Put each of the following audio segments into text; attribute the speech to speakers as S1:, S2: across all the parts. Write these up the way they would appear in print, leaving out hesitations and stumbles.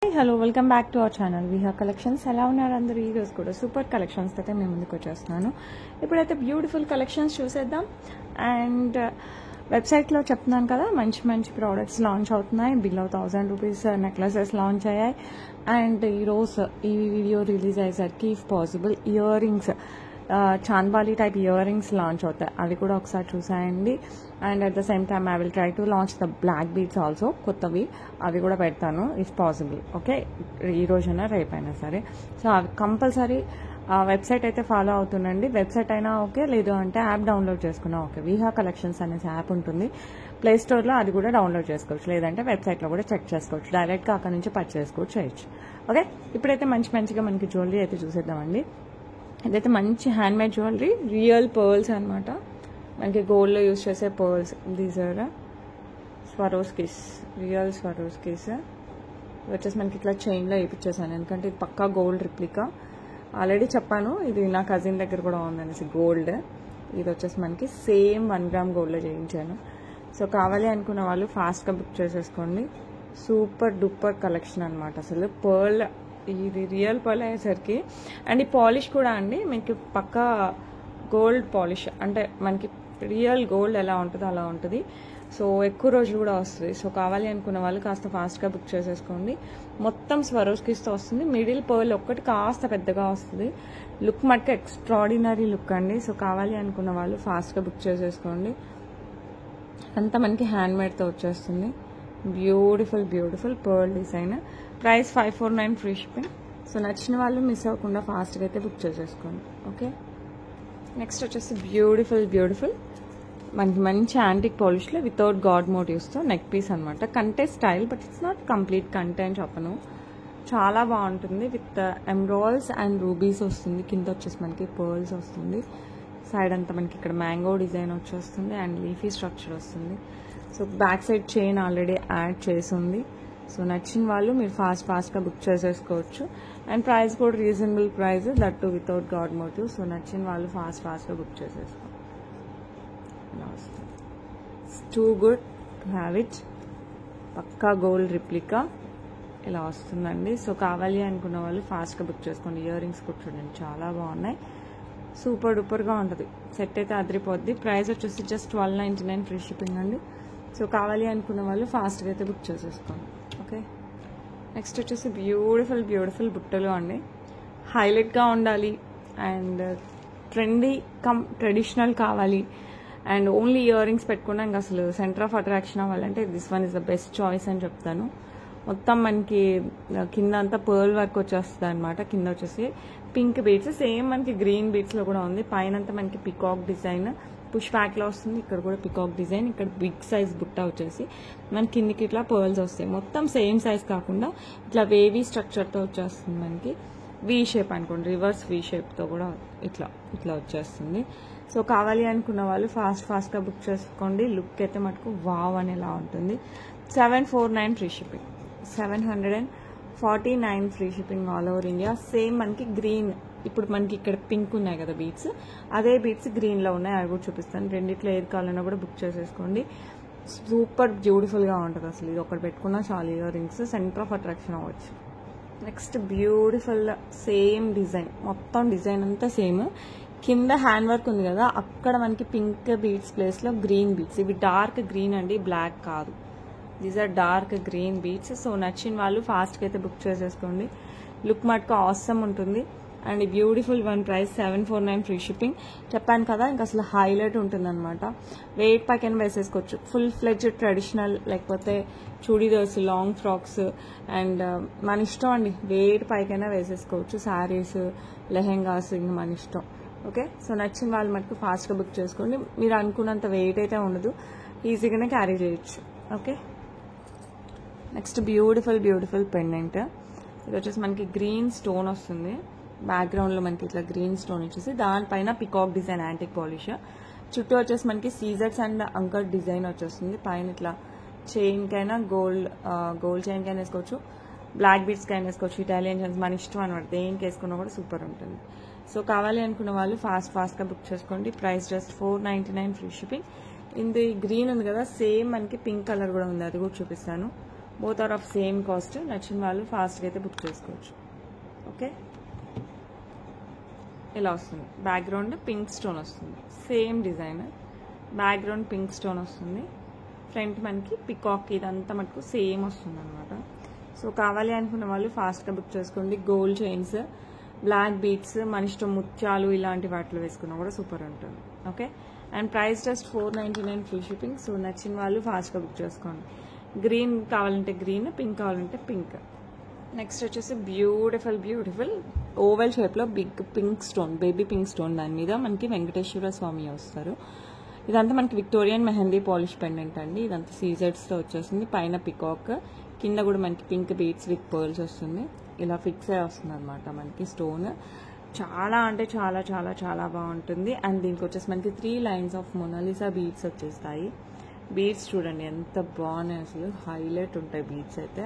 S1: Hi hello welcome back to our channel Viha collections. ఎలా ఉన్నారు అందరూ? ఈ రోజు కూడా సూపర్ కలెక్షన్స్ అయితే మేము ముందుకు వచ్చేస్తున్నాను. ఇప్పుడైతే బ్యూటిఫుల్ కలెక్షన్స్ చూసేద్దాం. అండ్ వెబ్సైట్లో చెప్తున్నాను కదా, మంచి మంచి ప్రోడక్ట్స్ లాంచ్ అవుతున్నాయి. బిలో 1000 రూపీస్ నెక్లెసెస్ లాంచ్ అయ్యాయి. అండ్ ఈరోజు ఈ వీడియో రిలీజ్ అయ్యేసరికి if possible ear rings, chandbali type ear rings launch అవుతాయి. అవి కూడా ఒకసారి చూసాయండి. And at the same time I will try to launch the black beads also, కొత్తవి అవి కూడా పెడతాను ఇఫ్ పాసిబుల్. ఓకే, ఈ రోజైనా రేపైనా సరే. సో అవి కంపల్సరీ వెబ్సైట్ అయితే ఫాలో అవుతుండండి. వెబ్సైట్ అయినా ఓకే, లేదు అంటే యాప్ డౌన్లోడ్ చేసుకున్నా ఓకే. విహా కలెక్షన్స్ అనేసి యాప్ ఉంటుంది ప్లే స్టోర్లో, అది కూడా డౌన్లోడ్ చేసుకోవచ్చు. లేదంటే వెబ్సైట్లో కూడా చెక్ చేసుకోవచ్చు. డైరెక్ట్గా అక్కడ నుంచి పర్చేస్ కూడా చేయొచ్చు. ఓకే, ఇప్పుడైతే మంచిగా మనకి జ్యువెలరీ అయితే చూసేద్దామండి. ఇదైతే మంచి హ్యాండ్మేడ్ జ్యువెలరీ, రియల్ పర్ల్స్ అనమాట. మనకి గోల్డ్లో యూజ్ చేసే pearls. These are Swarovskis, real Swarovskis. వచ్చేసి మనకి ఇట్లా చైన్లో వేయించేసాను, ఎందుకంటే ఇది పక్కా గోల్డ్ రిప్లికా. ఆల్రెడీ చెప్పాను ఇది నా కజిన్ దగ్గర కూడా ఉందనేసి గోల్డ్. ఇది వచ్చేసి మనకి సేమ్ 1 గ్రామ్ గోల్డ్లో చేయించాను. సో కావాలి అనుకున్న వాళ్ళు ఫాస్ట్గా బుక్ చేసేసుకోండి. సూపర్ డూపర్ కలెక్షన్ అనమాట. అసలు పర్ల్, ఇది రియల్ పర్ల్ అయ్యేసరికి. అండ్ ఈ పాలిష్ కూడా అండి మీకు పక్కా గోల్డ్ పాలిష్, అంటే మనకి రియల్ గోల్డ్ ఎలా ఉంటుందో అలా ఉంటుంది. సో ఎక్కువ రోజులు కూడా వస్తుంది. సో కావాలి అనుకున్న వాళ్ళు కాస్త ఫాస్ట్గా బుక్ చేసేసుకోండి. మొత్తం స్వరోస్కీస్తో వస్తుంది. మిడిల్ పర్ల్ ఒక్కటి కాస్త పెద్దగా వస్తుంది. లుక్ మటుకు ఎక్స్ట్రాడినరీ లుక్ అండి. సో కావాలి అనుకున్న వాళ్ళు ఫాస్ట్గా బుక్ చేసేసుకోండి. అంతా మనకి హ్యాండ్మేడ్తో వచ్చేస్తుంది. Beautiful beautiful pearl design. Price 549 free shipping. So నచ్చిన వాళ్ళు మిస్ అవ్వకుండా ఫాస్ట్గా అయితే బుక్ చేసేసుకోండి. ఓకే, నెక్స్ట్ వచ్చేసి బ్యూటిఫుల్ బ్యూటిఫుల్ మనకి మంచి యాంటిక్ పాలిష్లో వితౌట్ గాడ్ మోటివ్స్తో నెక్ పీస్ అనమాట. కంటే style, but it's not complete కంటే అని చెప్పను. చాలా బాగుంటుంది. విత్ ఎమ్రాల్స్ అండ్ రూబీస్ వస్తుంది. కింద వచ్చేసి మనకి పర్ల్స్ వస్తుంది. సైడ్ అంతా మనకి ఇక్కడ మ్యాంగో డిజైన్ వచ్చేస్తుంది అండ్ లీఫీ స్ట్రక్చర్ వస్తుంది. So back side chain already add చేసి ఉంది. సో నచ్చిన వాళ్ళు మీరు ఫాస్ట్గా బుక్ చేసేసుకోవచ్చు. అండ్ ప్రైస్ కూడా reasonable price, that too without god motif. So నచ్చిన వాళ్ళు ఫాస్ట్గా బుక్ చేసేసుకో. Too good to have it. పక్కా గోల్డ్ రిప్లికా ఇలా వస్తుందండి. సో కావాలి అనుకున్న వాళ్ళు ఫాస్ట్గా బుక్ చేసుకోండి. ఇయర్ రింగ్స్ కూడా చూడండి, చాలా బాగున్నాయి. సూపర్ డూపర్గా ఉంటుంది. సెట్ అయితే అదిరిపోద్ది. ప్రైస్ వచ్చేసి జస్ట్ 1299 ఫ్రీ షిప్పింగ్ అండి. సో కావాలి అనుకున్న వాళ్ళు ఫాస్ట్గా అయితే బుక్ చేసేసుకోండి. ఓకే, నెక్స్ట్ వచ్చేసి బ్యూటిఫుల్ బ్యూటిఫుల్ బుట్టలు అండి. హైలైట్గా ఉండాలి అండ్ ట్రెండీ కమ్ ట్రెడిషనల్ కావాలి అండ్ ఓన్లీ ఇయర్ రింగ్స్ పెట్టుకున్నా ఇంకా అసలు సెంటర్ ఆఫ్ అట్రాక్షన్ అవ్వాలంటే this one is the best choice అని చెప్తాను. మొత్తం మనకి కింద అంతా పర్ల్ వర్క్ వచ్చేస్తుంది అనమాట. కింద వచ్చేసి పింక్ బీడ్స్, సేమ్ మనకి గ్రీన్ బీడ్స్లో కూడా ఉంది. పైన అంతా మనకి పికాక్ డిజైన్ పుష్ బ్యాక్లో వస్తుంది. ఇక్కడ కూడా పికాక్ డిజైన్. ఇక్కడ బిగ్ సైజ్ బుట్ట వచ్చేసి మన కిందికి ఇట్లా పర్ల్స్ వస్తాయి. మొత్తం సేమ్ సైజ్ కాకుండా ఇట్లా వేవీ స్ట్రక్చర్తో వచ్చేస్తుంది. మనకి వీ షేప్ అనుకోండి, రివర్స్ వీ షేప్తో కూడా ఇట్లా వచ్చేస్తుంది. సో కావాలి అనుకున్న వాళ్ళు ఫాస్ట్గా బుక్ చేసుకోండి. లుక్ అయితే మటుకు వావ్ అనేలా ఉంటుంది. 749 free shipping. 749 free shipping all over India. Same మనకి గ్రీన్, ఇప్పుడు మనకి ఇక్కడ పింక్ ఉన్నాయి కదా బీడ్స్, అదే బీడ్స్ గ్రీన్లో ఉన్నాయి. అవి కూడా చూపిస్తాను. రెండిట్లో ఏది కావాలన్నా కూడా బుక్ చేసేసుకోండి. సూపర్ బ్యూటిఫుల్గా ఉంటుంది అసలు. ఇది ఒకటి పెట్టుకున్నా చాలు, ear rings center of attraction అవ్వచ్చు. నెక్స్ట్ బ్యూటిఫుల్ సేమ్ డిజైన్, మొత్తం డిజైన్ అంతా సేమ్. కింద హ్యాండ్ వర్క్ ఉంది కదా, అక్కడ మనకి పింక్ బీడ్స్ ప్లేస్లో గ్రీన్ బీడ్స్. ఇవి డార్క్ గ్రీన్ అండి, బ్లాక్ కాదు. These are dark green beads. So నచ్చిన వాళ్ళు ఫాస్ట్గా అయితే బుక్ చేసేసుకోండి. లుక్ మటుకు ఆసమ్ ఉంటుంది. And beautiful one price 749 free shipping. చెప్పాను కదా, ఇంకా అసలు హైలైట్ ఉంటుంది అనమాట. వెయిట్ పైకైనా వేసేసుకోవచ్చు. ఫుల్ ఫ్లెడ్జ్డ్ ట్రెడిషనల్, లేకపోతే చూడీదార్స్, లాంగ్ ఫ్రాక్స్ అండ్ మన ఇష్టం అండి. వెయిట్ పైకైనా వేసేసుకోవచ్చు. శారీస్, లెహెంగాస్, ఇంకా మన ఇష్టం. ఓకే, సో నచ్చిన వాళ్ళు మటుకు ఫాస్ట్గా బుక్ చేసుకోండి. మీరు అనుకున్నంత వెయిట్ అయితే ఉండదు, ఈజీగానే క్యారీ చేయొచ్చు. Okay, next beautiful beautiful pendant. ఇది వచ్చేసి మనకి గ్రీన్ స్టోన్ వస్తుంది. బ్యాక్గ్రౌండ్లో మనకి ఇట్లా గ్రీన్ స్టోన్ వచ్చేసి దానిపైన పికాక్ డిజైన్ యాంటిక్ పాలిష్. చుట్టూ వచ్చేసి మనకి సీజర్స్ అండ్ అంకర్ డిజైన్ వచ్చేస్తుంది. పైన ఇట్లా చైన్కైనా గోల్డ్ చైన్కైనా వేసుకోవచ్చు, బ్లాక్ బీడ్స్కైనా వేసుకోవచ్చు, ఇటాలియన్ చైన్స్ మన ఇష్టం అనమాట. దేనికి వేసుకున్నా కూడా సూపర్ ఉంటుంది. సో కావాలి అనుకున్న వాళ్ళు ఫాస్ట్గా బుక్ చేసుకోండి. Price just 499 free shipping. ఇది గ్రీన్ ఉంది కదా, సేమ్ మనకి పింక్ కలర్ కూడా ఉంది, అది కూడా చూపిస్తాను. Both are of same cost. నచ్చిన వాళ్ళు ఫాస్ట్గా అయితే బుక్ చేసుకోవచ్చు. ఓకే, ఇలా వస్తుంది. బ్యాక్గ్రౌండ్ పింక్ స్టోన్ వస్తుంది, same design. Background pink stone వస్తుంది, ఫ్రంట్ మనకి పికాక్ ఇదంతా మటుకు సేమ్ వస్తుంది అనమాట. సో కావాలి అనుకున్న వాళ్ళు ఫాస్ట్గా బుక్ చేసుకోండి. గోల్డ్ చైన్స్, బ్లాక్ బీడ్స్, మన ఇష్టం ముత్యాలు ఇలాంటి వాటిలో వేసుకున్నా కూడా సూపర్ ఉంటుంది. Okay, and price just 499 free shipping. So నచ్చిన వాళ్ళు ఫాస్ట్గా బుక్ చేసుకోండి. గ్రీన్ కావాలంటే గ్రీన్, పింక్ కావాలంటే పింక్. నెక్స్ట్ వచ్చేసి బ్యూటిఫుల్ ఓవెల్ షేప్లో big pink stone, baby pink stone, దాని మీద మనకి వెంకటేశ్వర స్వామి వస్తారు. ఇదంతా మనకి విక్టోరియన్ మెహందీ పాలిష్ పెండెంట్ అండి. ఇదంతా సీజెడ్స్తో వచ్చేస్తుంది. పైన పికాక్, కింద కూడా మనకి పింక్ బీడ్స్ విత్ పర్ల్స్ వస్తుంది. ఇలా ఫిక్స్ అయి వస్తుంది అనమాట మనకి స్టోన్. చాలా అంటే చాలా చాలా చాలా బాగుంటుంది. అండ్ దీనికి వచ్చేసి మనకి 3 లైన్స్ ఆఫ్ మొనాలిసా బీడ్స్ వచ్చేస్తాయి. బీడ్స్ చూడండి ఎంత బాగున్నాయి, అసలు హైలైట్ ఉంటాయి బీడ్స్ అయితే.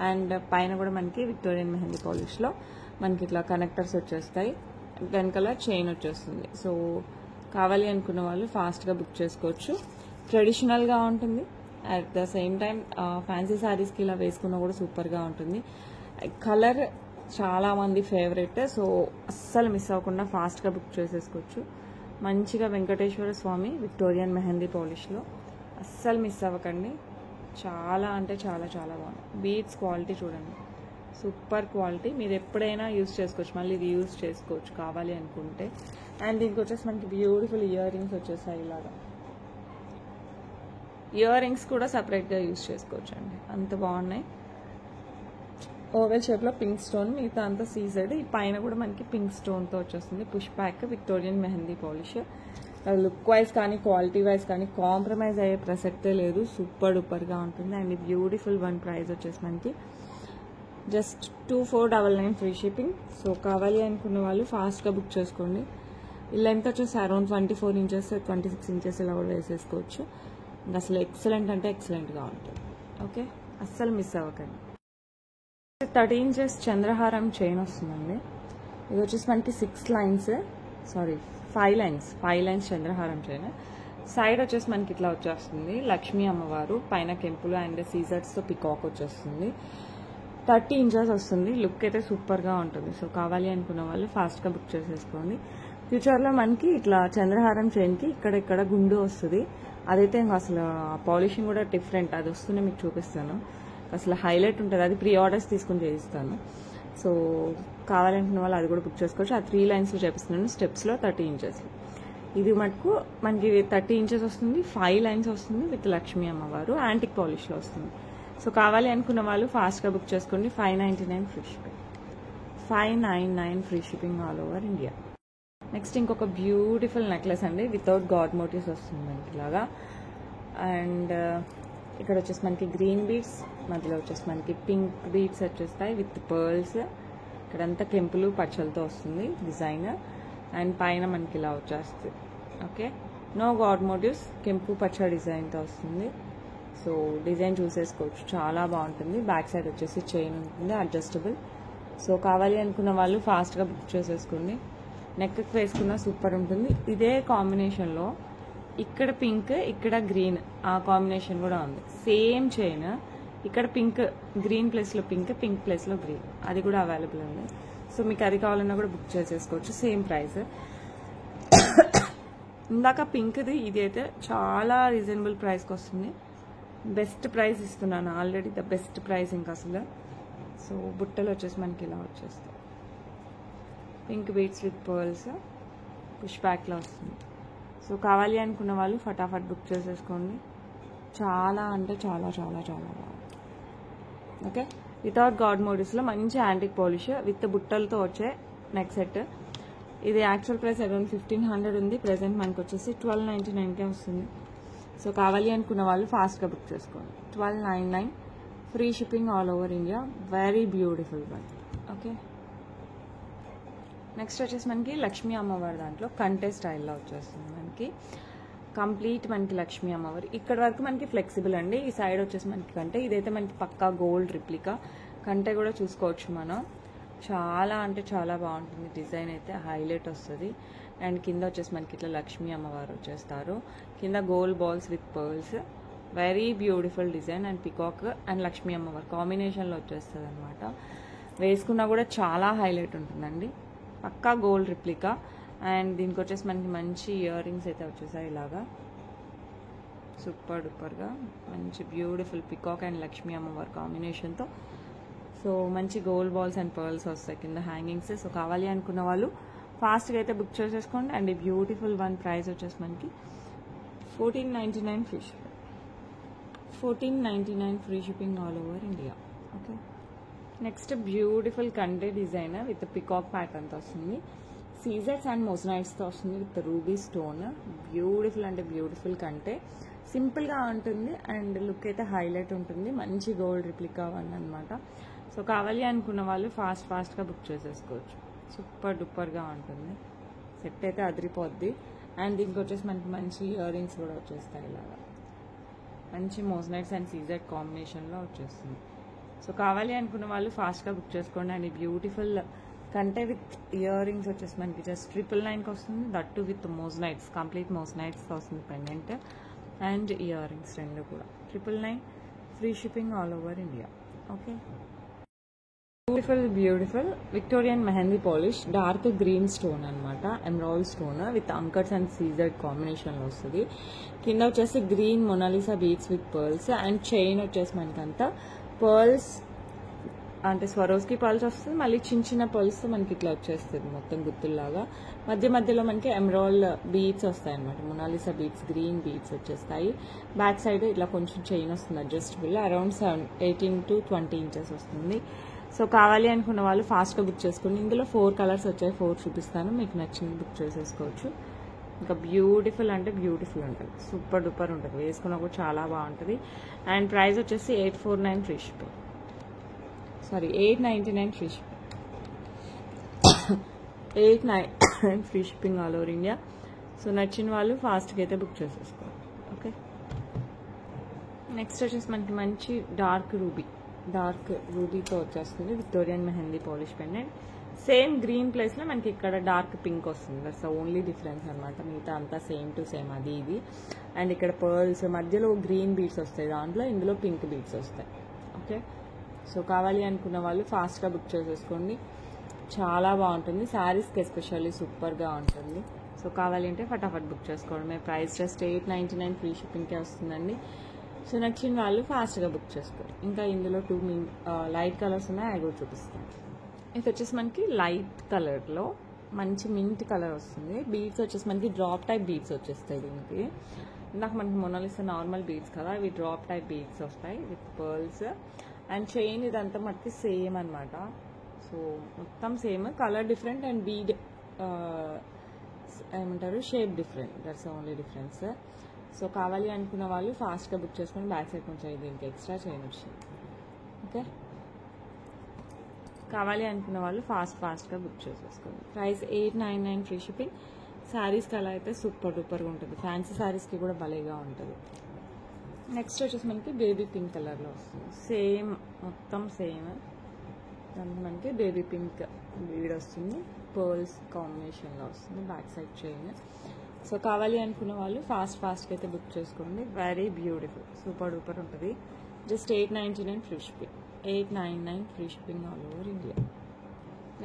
S1: అండ్ పైన కూడా మనకి విక్టోరియన్ మెహందీ పాలిష్లో మనకి ఇట్లా కనెక్టర్స్ వచ్చేస్తాయి. వెనకాల చైన్ వచ్చేస్తుంది. సో కావాలి అనుకున్న వాళ్ళు ఫాస్ట్గా బుక్ చేసుకోవచ్చు. ట్రెడిషనల్గా ఉంటుంది, at the same time fancy శారీస్కి ఇలా వేసుకున్నా కూడా సూపర్గా ఉంటుంది. కలర్ చాలా మంది ఫేవరెట్. సో అస్సలు మిస్ అవ్వకుండా ఫాస్ట్గా బుక్ చేసేసుకోవచ్చు. మంచిగా వెంకటేశ్వర స్వామి విక్టోరియన్ మెహందీ పాలిష్లో అస్సలు మిస్ అవ్వకండి. చాలా అంటే చాలా చాలా బాగుంది. బీడ్స్ క్వాలిటీ చూడండి, సూపర్ క్వాలిటీ. మీరు ఎప్పుడైనా యూజ్ చేసుకోవచ్చు, మళ్ళీ ఇది యూజ్ చేసుకోవచ్చు కావాలి అనుకుంటే. అండ్ దీనికి వచ్చేసి మనకి బ్యూటిఫుల్ ఇయర్ రింగ్స్ వచ్చేసాయి. ఇలాగా ఇయర్ రింగ్స్ కూడా సపరేట్గా యూజ్ చేసుకోవచ్చు అండి, అంత బాగున్నాయి. ఓవెల్ షేప్లో పింక్ స్టోన్, మిగతా అంతా సీజెడ్. ఈ పైన కూడా మనకి పింక్ స్టోన్తో వచ్చేస్తుంది. Push back Victorian mehndi polish. Look wise కానీ క్వాలిటీ వైజ్ కానీ కాంప్రమైజ్ అయ్యే ప్రసక్తే లేదు. సూపర్ డూపర్గా ఉంటుంది. అండ్ బ్యూటిఫుల్ వన్ ప్రైస్ వచ్చేసి మనకి జస్ట్ 2499 ఫ్రీ షిప్పింగ్. సో కావాలి అనుకున్న వాళ్ళు ఫాస్ట్గా బుక్ చేసుకోండి. ఈ లెంత్ వచ్చేసి అరౌండ్ 24 ఇంచెస్ 26 ఇంచెస్ ఇలా కూడా వేసేసుకోవచ్చు. అసలు ఎక్సలెంట్ అంటే ఎక్సలెంట్గా ఉంటుంది. ఓకే, అస్సలు మిస్ అవ్వకండి. 30 ఇంచెస్ చంద్రహారం చైన్ వస్తుందండి. ఇది వచ్చేసి మనకి 5 లైన్స్ చంద్రహారం చైన్. సైడ్ వచ్చేసి మనకి ఇట్లా వచ్చేస్తుంది లక్ష్మీ అమ్మవారు, పైన కెంపులు అండ్ సీజర్స్తో పికాక్ వచ్చేస్తుంది. 30 ఇంచెస్ వస్తుంది. లుక్ అయితే సూపర్గా ఉంటుంది. సో కావాలి అనుకున్న వాళ్ళు ఫాస్ట్గా బుక్ చేసేసుకోండి. ఫ్యూచర్లో మనకి ఇట్లా చంద్రహారం చైన్కి ఇక్కడ గుండు వస్తుంది. అదైతే ఇంకా అసలు పాలిషింగ్ కూడా డిఫరెంట్, అది వస్తూనే మీకు చూపిస్తాను. అసలు హైలైట్ ఉంటుంది. అది ప్రీ ఆర్డర్స్ తీసుకుని చేయిస్తాను. సో కావాలనుకున్న వాళ్ళు అది కూడా బుక్ చేసుకోవచ్చు. ఆ 3 లైన్స్లో చేపిస్తున్నాను, స్టెప్స్లో 30 ఇంచెస్. ఇది మటుకు మనకి 30 ఇంచెస్ వస్తుంది, 5 లైన్స్ వస్తుంది విత్ లక్ష్మీ అమ్మవారు, యాంటిక్ పాలిష్లో వస్తుంది. సో కావాలి అనుకున్న వాళ్ళు ఫాస్ట్గా బుక్ చేసుకోండి. 599 free shipping, 599 free shipping all over India. Next ఇంకొక బ్యూటిఫుల్ నెక్లెస్ అండి, వితౌట్ గాడ్ మోటివ్స్ వస్తుంది మనకి ఇలాగా. అండ్ ఇక్కడ వచ్చేసి మనకి గ్రీన్ బీడ్స్, మధ్యలో వచ్చేసి మనకి పింక్ బీడ్స్ వచ్చేస్తాయి విత్ పర్ల్స్. ఇక్కడంతా కెంపులు పచ్చలతో వస్తుంది డిజైన్. అండ్ పైన మనకి ఇలా వచ్చేస్తుంది. ఓకే, నో గాడ్ మోటివ్స్, కెంపు పచ్చ డిజైన్తో వస్తుంది. సో డిజైన్ చూసేసుకోవచ్చు, చాలా బాగుంటుంది. బ్యాక్ సైడ్ వచ్చేసి చైన్ ఉంటుంది అడ్జస్టబుల్. సో కావాలి అనుకున్న వాళ్ళు ఫాస్ట్గా బుక్ చేసేసుకోండి. నెక్కి వేసుకున్న సూపర్ ఉంటుంది. ఇదే కాంబినేషన్లో ఇక్కడ పింక్, ఇక్కడ గ్రీన్, ఆ కాంబినేషన్ కూడా ఉంది. సేమ్ చైన్, ఇక్కడ పింక్, గ్రీన్ ప్లేస్లో పింక్, పింక్ ప్లేస్లో గ్రీన్, అది కూడా అవైలబుల్ ఉంది. సో మీకు అది కావాలన్నా కూడా బుక్ చేసేసుకోవచ్చు. Same price. ఇందాక పింక్ది, ఇది అయితే చాలా రీజనబుల్ ప్రైస్కి వస్తుంది. బెస్ట్ ప్రైస్ ఇస్తున్నాను ఆల్రెడీ, ద బెస్ట్ ప్రైస్ ఇంకా అసలు. సో బుట్టలు వచ్చేసి మనకి ఇలా వచ్చేస్తాయి. Pink beads with pearls, push బ్యాక్లో వస్తుంది. సో కావాలి అనుకున్న వాళ్ళు ఫటాఫట్ బుక్ చేసేసుకోండి. చాలా అంటే చాలా చాలా చాలా బాగుంది. ఓకే, వితౌట్ గాడ్ మోటివ్స్లో మంచి యాంటిక్ పాలిష్ విత్ బుట్టలతో వచ్చే నెక్ సెట్. ఇది యాక్చువల్ ప్రైస్ అరౌండ్ 1500 ఉంది. ప్రెసెంట్ మనకు వచ్చేసి 1299కే వస్తుంది. సో కావాలి అనుకున్న వాళ్ళు ఫాస్ట్గా బుక్ చేసుకోండి. 1299 free shipping all over India. Very beautiful one. Okay, next వచ్చేసి మనకి లక్ష్మీ అమ్మవారి దాంట్లో కంటే స్టైల్లో వచ్చేస్తుంది. మనకి కంప్లీట్ మనకి లక్ష్మీ అమ్మవారు ఇక్కడ వరకు మనకి ఫ్లెక్సిబుల్ అండి. ఈ సైడ్ వచ్చేసి మనకి కంటే, ఇదైతే మనకి పక్కా గోల్డ్ రిప్లికా. కంటే కూడా చూసుకోవచ్చు మనం. చాలా అంటే చాలా బాగుంటుంది. డిజైన్ అయితే హైలైట్ వస్తుంది. అండ్ కింద వచ్చేసి మనకి ఇట్లా లక్ష్మీ అమ్మవారు వచ్చేస్తారు. కింద gold balls with pearls. Very beautiful design and peacock and Lakshmi అమ్మవారు కాంబినేషన్లో వచ్చేస్తుంది అనమాట. వేసుకున్నా కూడా చాలా హైలైట్ ఉంటుందండి. పక్కా గోల్డ్ రిప్లికా. అండ్ దీనికి వచ్చేసి మనకి మంచి ఇయర్ రింగ్స్ అయితే వచ్చేసాయి ఇలాగా సూపర్ డూపర్గా మంచి బ్యూటిఫుల్ పికాక్ అండ్ లక్ష్మీ అమ్మవారు కాంబినేషన్తో. సో మంచి గోల్డ్ బాల్స్ అండ్ పర్ల్స్ వస్తాయి కింద హ్యాంగింగ్స్. సో కావాలి అనుకున్న వాళ్ళు ఫాస్ట్గా అయితే బుక్ చేసేసుకోండి. అండ్ ఈ బ్యూటిఫుల్ వన్ ప్రైస్ వచ్చేసి మనకి $14.99 free shipping. $14.99 free shipping all over India. Okay, next beautiful కంటే డిజైన్ విత్ పికాక్ ప్యాటర్న్తో వస్తుంది. సీజెట్స్ అండ్ మొజనైట్స్తో వస్తుంది విత్ రూబీ స్టోన్. బ్యూటిఫుల్ అంటే బ్యూటిఫుల్ కంటే సింపుల్గా ఉంటుంది అండ్ లుక్ అయితే హైలైట్ ఉంటుంది. మంచి గోల్డ్ రిప్లికా వన్ అనమాట. సో కావాలి అనుకున్న వాళ్ళు ఫాస్ట్గా బుక్ చేసేసుకోవచ్చు. సూపర్ డూపర్గా ఉంటుంది. సెట్ అయితే అదిరిపోద్ది. అండ్ దీనికి వచ్చేసి మనకి మంచి ఇయర్ రింగ్స్ కూడా వచ్చేస్తాయి ఇలాగా మంచి మోజనైట్స్ అండ్ సీజెట్ కాంబినేషన్లో వచ్చేస్తుంది. సో కావాలి అనుకున్న వాళ్ళు ఫాస్ట్గా బుక్ చేసుకోండి. అండ్ ఈ బ్యూటిఫుల్ కంటే విత్ ఇయర్ రింగ్స్ వచ్చేసి మనకి జస్ట్ 999కి వస్తుంది. దట్టు విత్ మోజనైట్స్, కంప్లీట్ మోజనైట్స్తో వస్తుంది పెండెంట్ అండ్ ఇయర్ రింగ్స్ రెండు కూడా. 999 free shipping all over India. Okay, beautiful Victorian mehndi polish dark green stone అనమాట. ఎమరాల్డ్ స్టోన్ విత్ అంకర్స్ అండ్ సీజెడ్ కాంబినేషన్లో వస్తుంది. కింద వచ్చేసి green Mona Lisa beads with pearls and chain వచ్చేసి మనకంతా పర్ల్స్ అంటే స్వరోస్కి పర్ల్స్ వస్తుంది. మళ్ళీ చిన్న పర్ల్స్ మనకి ఇట్లా వచ్చేస్తుంది మొత్తం గుత్తుల్లాగా. మధ్యలో మనకి ఎమరాల్డ్ బీడ్స్ వస్తాయి అనమాట. మొనాలిసా బీడ్స్ గ్రీన్ బీడ్స్ వచ్చేస్తాయి. బ్యాక్ సైడ్ ఇట్లా కొంచెం చైన్ వస్తుంది అడ్జస్టబుల్. అరౌండ్ 18 to 20 ఇంచెస్ వస్తుంది. సో కావాలి అనుకున్న వాళ్ళు ఫాస్ట్గా బుక్ చేసుకోండి. ఇందులో 4 కలర్స్ వచ్చాయి, 4 చూపిస్తాను. మీకు నచ్చింది బుక్ చేసేసుకోవచ్చు. ఇంకా బ్యూటిఫుల్ అంటే బ్యూటిఫుల్ ఉంటుంది. సూపర్ డూపర్ ఉంటుంది. వేసుకున్నా కూడా చాలా బాగుంటుంది. అండ్ ప్రైస్ వచ్చేసి 849 free shipping. Sorry 899 free shipping. 899 free shipping all over India. So నచ్చిన వాళ్ళు ఫాస్ట్గా అయితే బుక్ చేసేసుకోండి. ఓకే, నెక్స్ట్ వచ్చేసి మనకి మంచి డార్క్ రూబీతో వచ్చేస్తుంది Victorian mehndi polish pendant. Same green ప్లేస్లో మనకి ఇక్కడ డార్క్ పింక్ వస్తుంది. దట్స్ ఓన్లీ డిఫరెన్స్ అనమాట. మిగతా అంతా సేమ్ టు సేమ్ అది ఇది. అండ్ ఇక్కడ పర్ల్స్ మధ్యలో గ్రీన్ బీడ్స్ వస్తాయి దాంట్లో, ఇందులో పింక్ బీడ్స్ వస్తాయి. ఓకే, సో కావాలి అనుకున్న వాళ్ళు ఫాస్ట్గా బుక్ చేసేసుకోండి. చాలా బాగుంటుంది. శారీస్కి ఎస్పెషల్లీ సూపర్గా ఉంటుంది. సో కావాలి అంటే ఫటాఫట్ బుక్ చేసుకోవడమే. ప్రైస్ జస్ట్ 899 ఫ్రీ షిప్పింగ్కే వస్తుందండి. సో నచ్చిన వాళ్ళు ఫాస్ట్గా బుక్ చేసుకోండి. ఇంకా ఇందులో 2 లైట్ కలర్స్ ఉన్నాయి, అవి కూడా చూపిస్తాను. ఇది వచ్చేసి మనకి లైట్ కలర్లో మంచి మింట్ కలర్ వస్తుంది. బీడ్స్ వచ్చేసి మనకి డ్రాప్ టైప్ బీడ్స్ వచ్చేస్తాయి దీనికి. ఇందాక మనకి మొనాలిసా నార్మల్ బీడ్స్ కదా, ఇవి డ్రాప్ టైప్ బీడ్స్ వస్తాయి విత్ పర్ల్స్ అండ్ చైన్. ఇదంతా మనకి సేమ్ అనమాట. సో మొత్తం same, colour different and bead ఏమంటారు shape different. That's only difference. So కావాలి అనుకున్న వాళ్ళు ఫాస్ట్గా బుక్ చేసుకొని బ్యాక్ సైడ్ కొంచెం దీనికి ఎక్స్ట్రా చైన్ వచ్చింది. ఓకే, కావాలి అనుకున్న వాళ్ళు ఫాస్ట్గా బుక్ చేసేసుకోండి. Price 899 free shipping. శారీస్కి అలా అయితే సూపర్ డూపర్గా ఉంటుంది. ఫ్యాన్సీ శారీస్కి కూడా భలేగా ఉంటుంది. నెక్స్ట్ వచ్చేసి మనకి బేబీ పింక్ కలర్లో వస్తుంది. సేమ్ మొత్తం సేమ్. దానికి మనకి బేబీ పింక్ బీడ్ వస్తుంది. పర్ల్స్ కాంబినేషన్లో వస్తుంది. Back side chain. సో కావాలి అనుకున్న వాళ్ళు ఫాస్ట్గా అయితే బుక్ చేసుకోండి. వెరీ బ్యూటిఫుల్ సూపర్ డూపర్ ఉంటుంది. Just 899 free shipping. 899 free shipping all over India.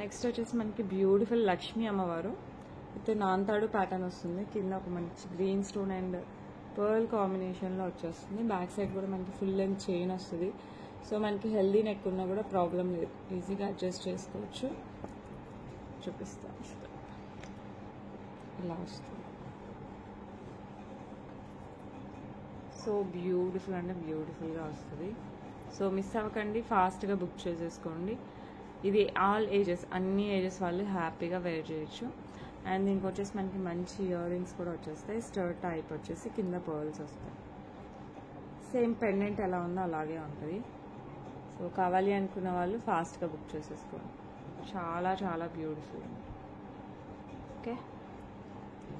S1: Next వచ్చేసి మనకి బ్యూటిఫుల్ లక్ష్మీ అమ్మవారు అయితే నాంతాడు ప్యాటర్న్ వస్తుంది. కింద ఒక మంచి గ్రీన్ స్టోన్ అండ్ పర్ల్ కాంబినేషన్లో వచ్చేస్తుంది. బ్యాక్ సైడ్ కూడా మనకి ఫుల్ లెంత్ చైన్ వస్తుంది. సో మనకి హెల్దీ నెక్ ఉన్నా కూడా ప్రాబ్లం లేదు, ఈజీగా అడ్జస్ట్ చేసుకోవచ్చు. చూపిస్తాను, ఇలా వస్తుంది. సో బ్యూటిఫుల్ అంటే బ్యూటిఫుల్గా వస్తుంది. సో మిస్ అవ్వకండి, ఫాస్ట్గా బుక్ చేసేసుకోండి. ఇది ఆల్ ఏజెస్, అన్ని ఏజెస్ వాళ్ళు హ్యాపీగా వేర్ చేయొచ్చు. అండ్ దీనికి వచ్చేసి మనకి మంచి ఇయర్ రింగ్స్ కూడా వచ్చేస్తాయి. స్టర్ట్ టైప్ వచ్చేసి కింద పర్ల్స్ వస్తాయి. సేమ్ పెండెంట్ ఎలా ఉందో అలాగే ఉంటుంది. సో కావాలి అనుకున్న వాళ్ళు ఫాస్ట్గా బుక్ చేసేసుకోండి. చాలా చాలా beautiful. Okay,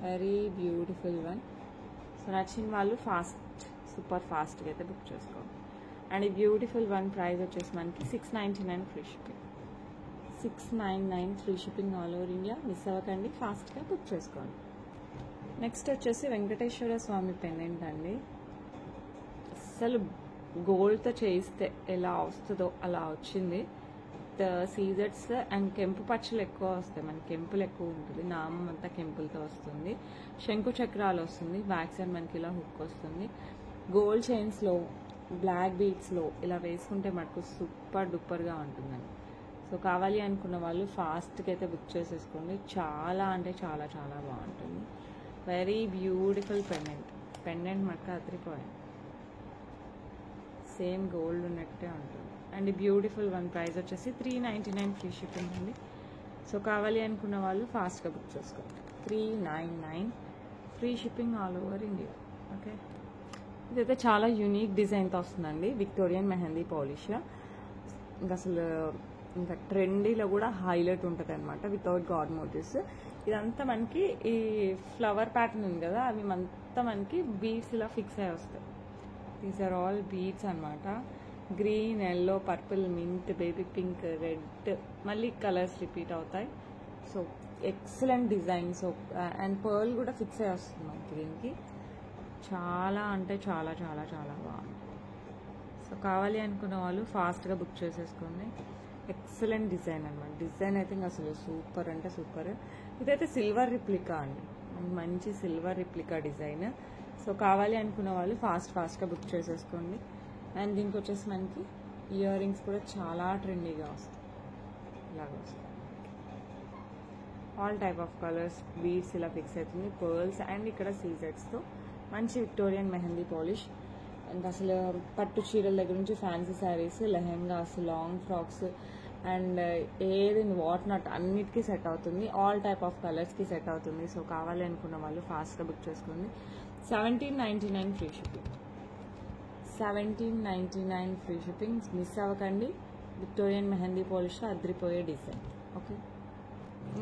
S1: very beautiful one. So నచ్చిన వాళ్ళు సూపర్ ఫాస్ట్గా అయితే బుక్ చేసుకోండి. అండ్ ఈ బ్యూటిఫుల్ వన్ ప్రైస్ వచ్చేసి మనకి 699 free shipping. 699 free shipping all over India. Miss అవ్వకండి, ఫాస్ట్గా బుక్ చేసుకోండి. నెక్స్ట్ వచ్చేసి వెంకటేశ్వర స్వామి పెండెంట్ అండి. అస్సలు గోల్డ్తో చేయిస్తే ఎలా వస్తుందో అలా వచ్చింది. సీజెట్స్ అండ్ కెంపు పచ్చలు ఎక్కువ వస్తాయి, మనకి కెంపులు ఎక్కువ ఉంటుంది, నామం అంతా కెంపులతో వస్తుంది, శంకు చక్రాలు వస్తుంది, బ్యాక్ సైడ్ మనకి ఇలా హుక్ వస్తుంది. గోల్డ్ చైన్స్లో బ్లాక్ బీడ్స్లో ఇలా వేసుకుంటే మనకు సూపర్ డూపర్గా ఉంటుందండి. సో కావాలి అనుకున్న వాళ్ళు ఫాస్ట్గా అయితే బుక్ చేసేసుకోండి. చాలా అంటే చాలా చాలా బాగుంటుంది. వెరీ బ్యూటిఫుల్ పెండెంట్ మనకు అదిరిపోయింది, సేమ్ గోల్డ్ ఉన్నట్టే ఉంటుంది. అండ్ బ్యూటిఫుల్ వన్ ప్రైస్ వచ్చేసి 399 ఫ్రీ షిప్పింగ్ అండి. సో కావాలి అనుకున్న వాళ్ళు ఫాస్ట్గా బుక్ చేసుకోండి. 399 free shipping all over India. Okay, ఇదైతే చాలా యూనిక్ డిజైన్తో వస్తుందండి, విక్టోరియన్ మెహందీ పాలిష్. ఇంకా అసలు ఇంకా ట్రెండీలో కూడా హైలైట్ ఉంటుంది అనమాట, వితౌట్ గాడ్ మోటివ్స్. ఇదంతా మనకి ఈ ఫ్లవర్ ప్యాటర్న్ ఉంది కదా, అవి అంతా మనకి బీడ్స్ ఇలా ఫిక్స్ అయ్యి వస్తాయి. దీస్ ఆర్ ఆల్ బీడ్స్ అనమాట. Green, yellow, purple, mint, baby pink, red, మళ్ళీ కలర్స్ రిపీట్ అవుతాయి. So excellent design. So and pearl కూడా ఫిక్స్ అయ్యి వస్తుంది మనకి దీనికి. చాలా అంటే చాలా చాలా చాలా బాగుంది. సో కావాలి అనుకున్న వాళ్ళు ఫాస్ట్గా బుక్ చేసేసుకోండి. ఎక్సలెంట్ డిజైన్ అనమాట. డిజైన్ అయితే ఇంకా అసలు సూపర్ అంటే సూపర్. ఇదైతే సిల్వర్ రిప్లికా అండి, మంచి సిల్వర్ రిప్లికా డిజైన్. సో కావాలి అనుకున్న వాళ్ళు ఫాస్ట్గా బుక్ చేసేసుకోండి. అండ్ దీనికి వచ్చేసి మనకి ఇయర్ రింగ్స్ కూడా చాలా ట్రెండీగా వస్తాయి, ఇలాగ వస్తాయి. All type of colours, beads ఇలా ఫిక్స్ అవుతుంది, పర్ల్స్ అండ్ ఇక్కడ సీజెట్స్తో మంచి విక్టోరియన్ మెహందీ పాలిష్. అండ్ అసలు పట్టు చీరల దగ్గర నుంచి fancy saris, lehengas, long frocks and ఏది వాట్ నాట్ అన్నిటికీ సెట్ అవుతుంది. ఆల్ టైప్ ఆఫ్ కలర్స్కి సెట్ అవుతుంది. సో కావాలి అనుకున్న వాళ్ళు ఫాస్ట్గా బుక్ చేసుకోండి. 1799 free shipping. 1799 free shipping. Miss అవ్వకండి. విక్టోరియన్ మెహందీ పాలిష్లో అదిరిపోయే డిజైన్. ఓకే,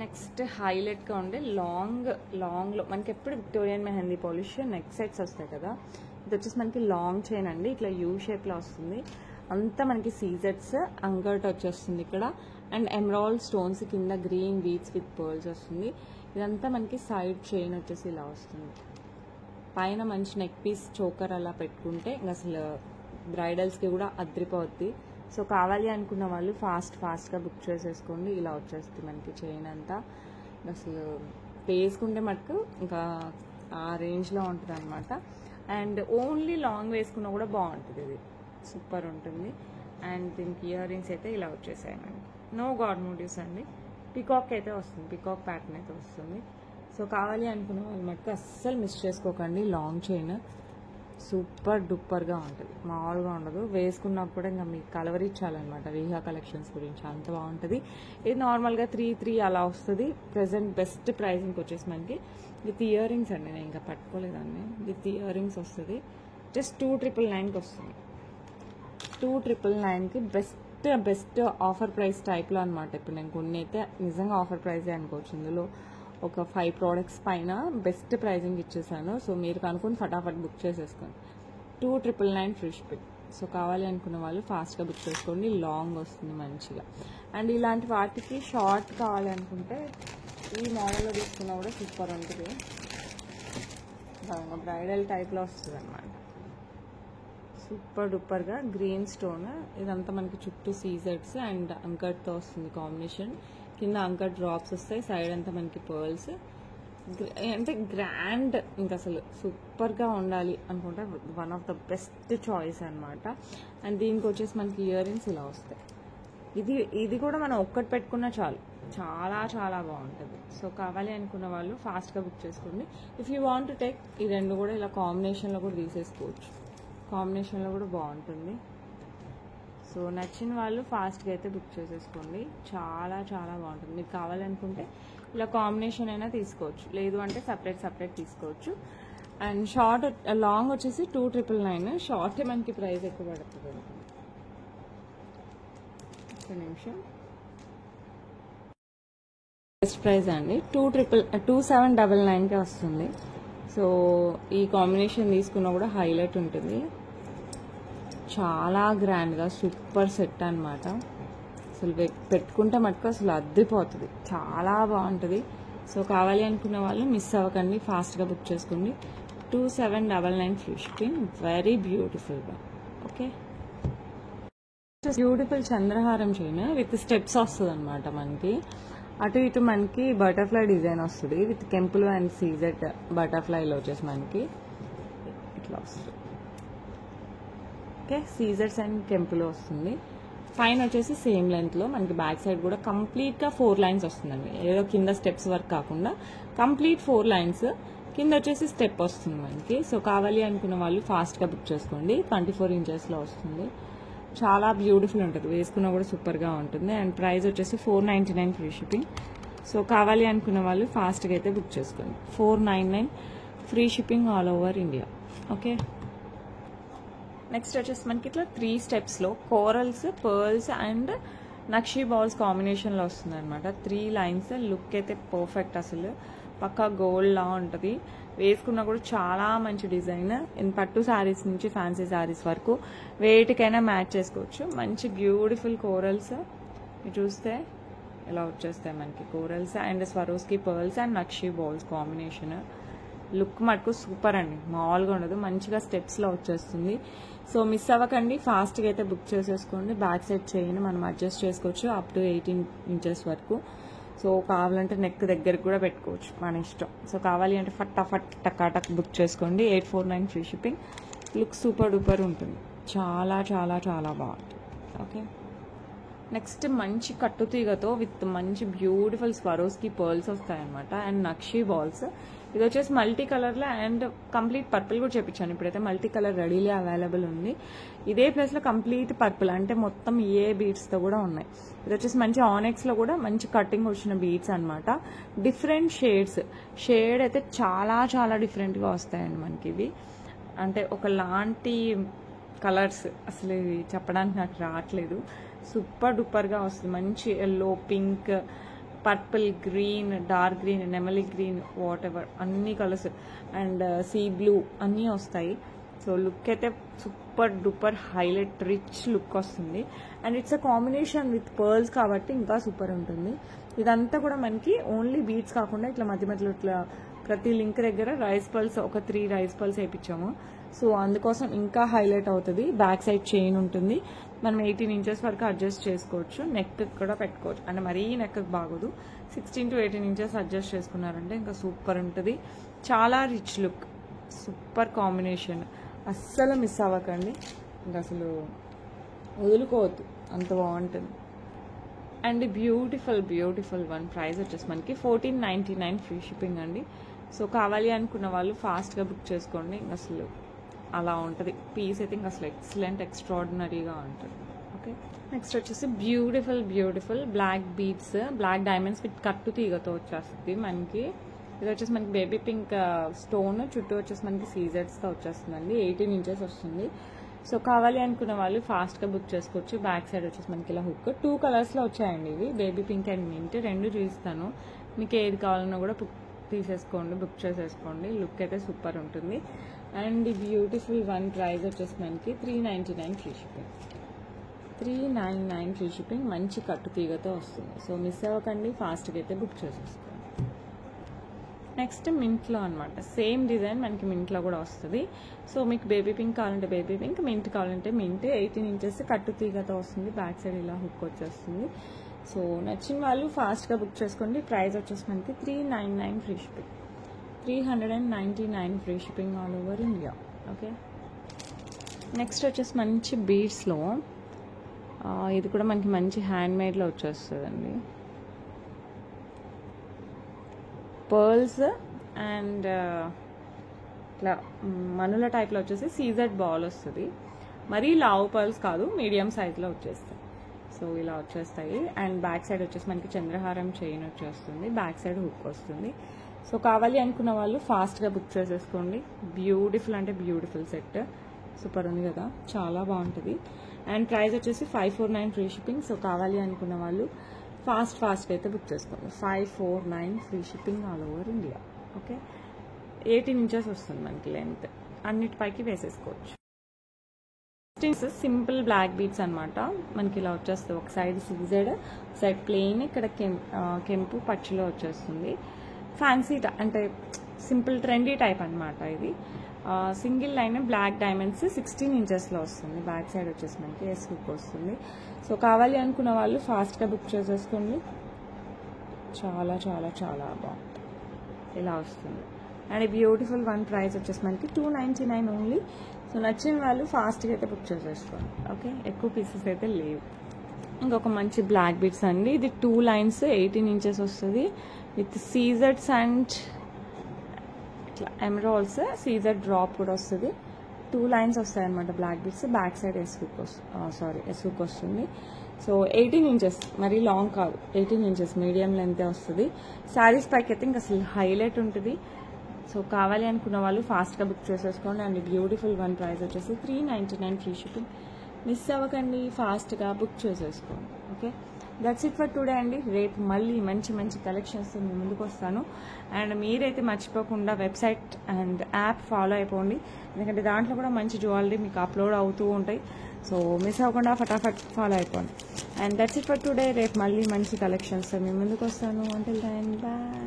S1: నెక్స్ట్ హైలైట్గా ఉండే లాంగ్లో మనకి ఎప్పుడు Victorian mehndi polish neck sets వస్తాయి కదా, ఇది వచ్చేసి మనకి లాంగ్ చైన్ అండి, ఇట్లా యూ షేప్లో వస్తుంది. అంతా మనకి సీజెట్స్, అంకర్ట్ వచ్చేస్తుంది ఇక్కడ. అండ్ ఎమరాల్డ్ స్టోన్స్ కింద గ్రీన్ బీడ్స్ విత్ పర్ల్స్ వస్తుంది. ఇదంతా మనకి సైడ్ చైన్ వచ్చేసి ఇలా వస్తుంది. పైన మంచి నెక్ పీస్ చోకర్ అలా పెట్టుకుంటే అసలు బ్రైడల్స్కి కూడా అద్రిపోద్ది. సో కావాలి అనుకున్న వాళ్ళు ఫాస్ట్గా బుక్ చేసేసుకోండి. ఇలా వచ్చేస్తుంది మనకి చైన్ అంతా. అసలు వేసుకుంటే మటుకు ఇంకా ఆ రేంజ్లో ఉంటుంది అనమాట. అండ్ ఓన్లీ లాంగ్ వేసుకున్నా కూడా బాగుంటుంది, ఇది సూపర్ ఉంటుంది. అండ్ దీనికి ఇయర్ రింగ్స్ అయితే ఇలా వచ్చేసాయి మనకి. నో గాడ్ మోటివ్స్ అండి, పికాక్ అయితే వస్తుంది, పికాక్ ప్యాటర్న్ అయితే వస్తుంది. సో కావాలి అనుకున్న వాళ్ళు మటుకు అస్సలు మిస్ చేసుకోకండి. లాంగ్ చైన్ సూపర్ డూపర్గా ఉంటుంది, మామూలుగా ఉండదు. వేసుకున్నప్పుడు ఇంకా మీకు కలవరిచ్చాలన్నమాట విహా కలెక్షన్స్ గురించి, అంత బాగుంటుంది. ఇది నార్మల్గా 3 అలా వస్తుంది. ప్రెసెంట్ బెస్ట్ ప్రైసింగ్కి వచ్చేసి మనకి విత్ ఇయర్ రింగ్స్ అండి, నేను ఇంకా పట్టుకోలేదాన్ని. విత్ ఇయర్ రింగ్స్ వస్తుంది జస్ట్ 2999కి వస్తుంది. 2999కి బెస్ట్ ఆఫర్ ప్రైస్ టైప్లో అనమాట. ఇప్పుడు నేను కొన్ని అయితే నిజంగా ఆఫర్ ప్రైజే అనుకోవచ్చు. ఇందులో ఒక 5 ప్రోడక్ట్స్ పైన బెస్ట్ ప్రైజింగ్ ఇచ్చేసాను. సో మీరు కనుక్కొని ఫటాఫట్ బుక్ చేసేసుకోండి. 2999 ఫ్రీ షిప్పింగ్. సో కావాలి అనుకున్న వాళ్ళు ఫాస్ట్గా బుక్ చేసుకోండి. లాంగ్ వస్తుంది మంచిగా. అండ్ ఇలాంటి వాటికి షార్ట్ కావాలి అనుకుంటే ఈ మోడల్లో తీసుకున్నా కూడా సూపర్ ఉంటుంది. బ్రైడల్ టైప్లో వస్తుంది అనమాట, సూపర్ డూపర్గా. గ్రీన్ స్టోన్ ఇదంతా మనకి చుట్టూ సీజెట్స్ అండ్ అంకట్తో వస్తుంది కాంబినేషన్. కింద అంకట్ డ్రాప్స్ వస్తాయి, సైడ్ అంతా మనకి పర్ల్స్. అంటే గ్రాండ్, ఇంకా అసలు సూపర్గా ఉండాలి అనుకుంటే one of the best choice అనమాట. అండ్ దీనికి వచ్చేసి మనకి ఇయర్ రింగ్స్ ఇలా వస్తాయి. ఇది కూడా మనం ఒక్కటి పెట్టుకున్నా చాలు, చాలా చాలా బాగుంటుంది. సో కావాలి అనుకున్న వాళ్ళు ఫాస్ట్గా బుక్ చేసుకోండి. If you want to take ఈ రెండు కూడా ఇలా కాంబినేషన్లో కూడా తీసేసుకోవచ్చు, కాంబినేషన్లో కూడా బాగుంటుంది. సో నచ్చిన వాళ్ళు ఫాస్ట్గా అయితే బుక్ చేసేసుకోండి. చాలా చాలా బాగుంటుంది. మీకు కావాలనుకుంటే ఇలా కాంబినేషన్ అయినా తీసుకోవచ్చు, లేదు అంటే సపరేట్ తీసుకోవచ్చు. అండ్ లాంగ్ వచ్చేసి 2999. షార్ట్ మనకి ప్రైస్ ఎక్కువ పడుతుంది. ఒక నిమిషం. బెస్ట్ ప్రైస్ అండి 2799కే వస్తుంది. సో ఈ కాంబినేషన్ తీసుకున్నా కూడా హైలైట్ ఉంటుంది. చాలా గ్రాండ్గా సూపర్ సెట్ అనమాట. అసలు పెట్టుకుంటే మటుకు అసలు అద్దిపోతుంది, చాలా బాగుంటుంది. సో కావాలి అనుకున్న వాళ్ళు మిస్ అవ్వకండి, ఫాస్ట్గా బుక్ చేసుకోండి. 2799 free shipping. Very beautiful one. Okay, beautiful చంద్రహారం చైన్ విత్ స్టెప్స్ వస్తుంది అనమాట. మనకి అటు ఇటు మనకి బటర్ఫ్లై డిజైన్ వస్తుంది విత్ కెంపులు అండ్ సీజెడ్ బటర్ఫ్లైలో వచ్చేసి మనకి ఇట్లా వస్తుంది. ఓకే, సీజెడ్స్ అండ్ కెంపులు వస్తుంది. పైన వచ్చేసి సేమ్ లెంత్లో మనకి బ్యాక్ సైడ్ కూడా కంప్లీట్గా 4 లైన్స్ వస్తుందండి. ఏదో కింద స్టెప్స్ వర్క్ కాకుండా కంప్లీట్ 4 లైన్స్, కింద వచ్చేసి స్టెప్ వస్తుంది మనకి. సో కావాలి అనుకున్న వాళ్ళు ఫాస్ట్గా బుక్ చేసుకోండి. 24 ఇంచెస్లో వస్తుంది. చాలా బ్యూటిఫుల్ ఉంటుంది, వేసుకున్నా కూడా సూపర్గా ఉంటుంది. అండ్ ప్రైస్ వచ్చేసి 499 ఫ్రీ షిప్పింగ్. సో కావాలి అనుకున్న వాళ్ళు ఫాస్ట్గా అయితే బుక్ చేసుకోండి. 499 free shipping all over India. Okay, next వచ్చేసి మనకి ఇట్లా 3 స్టెప్స్లో corals, pearls and nakshi balls కాంబినేషన్లో వస్తుంది అనమాట. 3 లైన్స్. లుక్ అయితే పర్ఫెక్ట్, అసలు పక్కా గోల్డ్ లా ఉంటుంది. వేసుకున్నా కూడా చాలా మంచి డిజైన్. పట్టు శారీస్ నుంచి ఫ్యాన్సీ శారీస్ వరకు వేటికైనా మ్యాచ్ చేసుకోవచ్చు. మంచి బ్యూటిఫుల్ కోరల్స్ మీరు చూస్తే ఇలా వచ్చేస్తాయి మనకి. Corals and Swarovski pearls and nakshi balls combination. Look మటుకు సూపర్ అండి, మామూలుగా ఉండదు. మంచిగా స్టెప్స్లో వచ్చేస్తుంది. సో మిస్ అవ్వకండి, ఫాస్ట్గా అయితే బుక్ చేసేసుకోండి. బ్యాక్ సైడ్ చైన్ మనం అడ్జస్ట్ చేసుకోవచ్చు అప్ టు 18 ఇంచెస్ వరకు. సో కావాలంటే నెక్ దగ్గరకు కూడా పెట్టుకోవచ్చు, మన ఇష్టం. సో కావాలి అంటే ఫటాఫట్ టకాటక్ బుక్ చేసుకోండి. 849 free shipping. Look super duper ఉంటుంది, చాలా చాలా చాలా బాగుంటుంది. ఓకే, నెక్స్ట్ మంచి కట్టుతీగతో విత్ మంచి బ్యూటిఫుల్ స్వరోస్కి పర్ల్స్ వస్తాయన్నమాట. And nakshi balls. ఇది వచ్చేసి మల్టీ కలర్లో అండ్ కంప్లీట్ పర్పుల్ కూడా చేపించాను. ఇప్పుడైతే మల్టీ కలర్ రెడీలీ అవైలబుల్ ఉంది. ఇదే ప్లేస్లో కంప్లీట్ పర్పుల్ అంటే మొత్తం ఏ బీడ్స్తో కూడా ఉన్నాయి. ఇది వచ్చేసి మంచి ఆనెక్స్లో కూడా మంచి కటింగ్ వచ్చిన బీడ్స్ అనమాట. Different shades. షేడ్ అయితే చాలా చాలా డిఫరెంట్గా వస్తాయండి మనకి. ఇవి అంటే ఒకలాంటి కలర్స్, అసలు ఇవి చెప్పడానికి నాకు రావట్లేదు. సూపర్ డూపర్గా వస్తుంది. మంచి yellow, pink, purple, green, dark green, నెమలి గ్రీన్, వాట్ ఎవర్ అన్ని కలర్స్ అండ్ సీ బ్లూ అన్నీ వస్తాయి. సో లుక్ అయితే super duper highlight rich look వస్తుంది. And it's a combination with pearls కాబట్టి ఇంకా సూపర్ ఉంటుంది. ఇదంతా కూడా మనకి ఓన్లీ బీడ్స్ కాకుండా ఇట్లా మధ్య మధ్యలో ఇట్లా ప్రతి లింక్ దగ్గర రైస్ పర్ల్స్ ఒక 3 రైస్ పర్ల్స్ వేయించాము. సో అందుకోసం ఇంకా హైలైట్ అవుతుంది. బ్యాక్ సైడ్ చైన్ ఉంటుంది. మనం 18 ఇంచెస్ వరకు అడ్జస్ట్ చేసుకోవచ్చు. నెక్ కూడా పెట్టుకోవచ్చు, అంటే మరీ నెక్ బాగోదు. 16 to 18 ఇంచెస్ అడ్జస్ట్ చేసుకున్నారంటే ఇంకా సూపర్ ఉంటుంది. చాలా రిచ్ లుక్, సూపర్ కాంబినేషన్. అస్సలు మిస్ అవ్వకండి, ఇంకా అసలు వదులుకోవద్దు, అంత బాగుంటుంది. And beautiful beautiful one. Price వచ్చేసి మనకి 1499 ఫ్రీ షిప్పింగ్ అండి. సో కావాలి అనుకున్న వాళ్ళు ఫాస్ట్గా బుక్ చేసుకోండి. ఇంకా అసలు అలా ఉంటుంది పీస్ అయితే ఇంకా అసలు ఎక్సలెంట్ ఎక్స్ట్రాడినరీగా ఉంటుంది. ఓకే, నెక్స్ట్ వచ్చేసి beautiful beautiful black beads, black diamonds with కట్టు తీగతో వచ్చేస్తుంది మనకి. ఇది వచ్చేసి మనకి బేబీ పింక్ స్టోన్ చుట్టూ వచ్చేసి మనకి సీజెడ్స్తో వచ్చేస్తుందండి. 18 ఇంచెస్ వస్తుంది. సో కావాలి అనుకున్న వాళ్ళు ఫాస్ట్గా బుక్ చేసుకోవచ్చు. బ్యాక్ సైడ్ వచ్చేసి మనకి ఇలా హుక్ 2 కలర్స్లో వచ్చాయండి ఇవి, బేబీ పింక్ అండ్ మింట్. 2 చూపిస్తాను, మీకు ఏది కావాలన్నా కూడా తీసేసుకోండి, బుక్ చేసేసుకోండి. లుక్ అయితే సూపర్ ఉంటుంది. అండ్ ఈ బ్యూటిఫుల్ వన్ ప్రైస్ వచ్చేసి మనకి 399 ఫ్రీ షిప్పింగ్. 399 free shipping. మంచి కట్టు తీగతో వస్తుంది. సో మిస్ అవ్వకండి, ఫాస్ట్గా అయితే బుక్ చేసేసుకోండి. నెక్స్ట్ మింట్లో అనమాట. సేమ్ డిజైన్ మనకి మింట్లో కూడా వస్తుంది. సో మీకు బేబీ పింక్ కావాలంటే బేబీ పింక్, మింట్ కావాలంటే మింట్. 18 ఇంచెస్ కట్టు తీగతో వస్తుంది. బ్యాక్ సైడ్ ఇలా హుక్ వచ్చేస్తుంది. సో నచ్చిన వాళ్ళు ఫాస్ట్గా బుక్ చేసుకోండి. ప్రైస్ వచ్చేసి మనకి 399 free shipping. 399 free shipping all over India. Okay, next వచ్చేసి మంచి బీడ్స్లో ఇది కూడా మనకి మంచి హ్యాండ్ మేడ్లో వచ్చేస్తుందండి. పర్ల్స్ అండ్ ఇట్లా మనుల టైప్లో వచ్చేసి సీజెడ్ బాల్ వస్తుంది. మరీ లావు పర్ల్స్ కాదు, మీడియం సైజ్లో వచ్చేస్తాయి. సో ఇలా వచ్చేస్తాయి. అండ్ బ్యాక్ సైడ్ వచ్చేసి మనకి చంద్రహారం చైన్ వచ్చేస్తుంది. బ్యాక్ సైడ్ హుక్ వస్తుంది. సో కావాలి అనుకున్న వాళ్ళు ఫాస్ట్గా బుక్ చేసేసుకోండి. బ్యూటిఫుల్ అంటే బ్యూటిఫుల్ సెట్, సూపర్ ఉంది కదా, చాలా బాగుంటుంది. అండ్ ప్రైస్ వచ్చేసి 549 ఫ్రీ షిప్పింగ్. సో కావాలి అనుకున్న వాళ్ళు ఫాస్ట్గా అయితే బుక్ చేసుకోండి. 549 free shipping all over India. Okay, 18 inches వస్తుంది మనకి లెంత్. అన్నిటిపైకి వేసేసుకోవచ్చు. సింపుల్ బ్లాక్ బీడ్స్ అనమాట. మనకి ఇలా వచ్చేస్తుంది. ఒక సైడ్ సీజెడ్, ఒక సైడ్ ప్లెయిన్. ఇక్కడ కెంపు పచ్చిలో వచ్చేస్తుంది. ఫ్యాన్సీ అంటే సింపుల్ ట్రెండీ టైప్ అనమాట ఇది. సింగిల్ లైన్ బ్లాక్ డైమండ్స్ 16 ఇంచెస్లో వస్తుంది. బ్యాక్ సైడ్ వచ్చేసి మనకి ఎస్ హుక్ వస్తుంది. సో కావాలి అనుకున్న వాళ్ళు ఫాస్ట్గా బుక్ చేసేసుకోండి. చాలా చాలా చాలా బాగుంది, ఇలా వస్తుంది. అండ్ బ్యూటిఫుల్ వన్ ప్రైస్ వచ్చేసి మనకి 299 ఓన్లీ. సో నచ్చిన వాళ్ళు ఫాస్ట్గా అయితే బుక్ చేసేసుకోండి. ఓకే, ఎక్కువ పీసెస్ అయితే లేవు. ఇంకొక మంచి బ్లాక్ బీడ్స్ అండి. ఇది 2 లైన్స్ 18 ఇంచెస్ వస్తుంది విత్ సీజర్స్ అండ్ ఇట్లా ఎమరాల్డ్స్ సీజర్ డ్రాప్ కూడా వస్తుంది. 2 లైన్స్ వస్తాయి అనమాట black beads. Back side S hook వస్తుంది. సో 18 ఇంచెస్, మరీ లాంగ్ కాదు, 18 ఇంచెస్ మీడియం లెంతే వస్తుంది. శారీస్ పైకి అయితే ఇంకా అసలు హైలైట్ ఉంటుంది. సో కావాలి అనుకున్న వాళ్ళు ఫాస్ట్గా బుక్ చేసేసుకోండి. అండ్ బ్యూటిఫుల్ వన్ ప్రైస్ వచ్చేసి 399 ఫ్రీ షిప్పింగ్. మిస్ అవ్వకండి, ఫాస్ట్గా బుక్ చేసేసుకోండి. Okay, that's it for today అండి. రేపు మళ్ళీ మంచి మంచి కలెక్షన్స్ మీ ముందుకు వస్తాను. అండ్ మీరైతే మర్చిపోకుండా వెబ్సైట్ అండ్ యాప్ ఫాలో అయిపోండి, ఎందుకంటే దాంట్లో కూడా మంచి జ్యువెలరీ మీకు అప్లోడ్ అవుతూ ఉంటాయి. సో మిస్ అవ్వకుండా ఫటాఫట్ ఫాలో అయిపోండి. And that's it for today. రేపు మళ్ళీ మంచి కలెక్షన్స్ మీ ముందుకు వస్తాను. Until then bye.